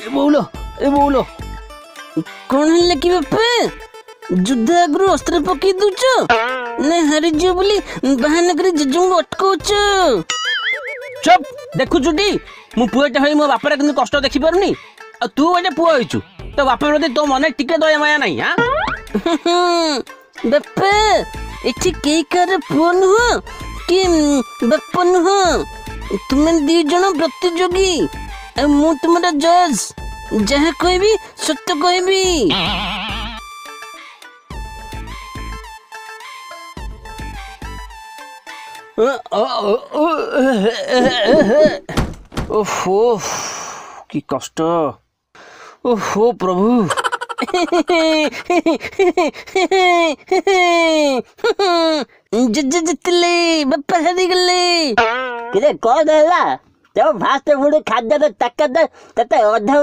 ए बोलो कौन है कि बापा युद्ध आगु अस्त्र पकई दूच ना हारी जो बोली बहाना कर जेजू अटकाउच। चुप देखु छुटी मु पुएटा होई मो बापर किंतु कष्ट देखि पारुनी आ तू गोटे पुआ होइछु तो बापा प्रति तो मन टिके दया माया नहीं। हां बापा एठी के कर पुआ नुह कि बापा नुह तुम दी जण प्रतियोगी मु तुम्हारा जज जहाँ कहबी सत्य कहबी। ओहो की कष्ट ओहो प्रभु जितले बापा हारी गले किरे कौन है तो फास्ट फूड खाद्य ताकत तते अध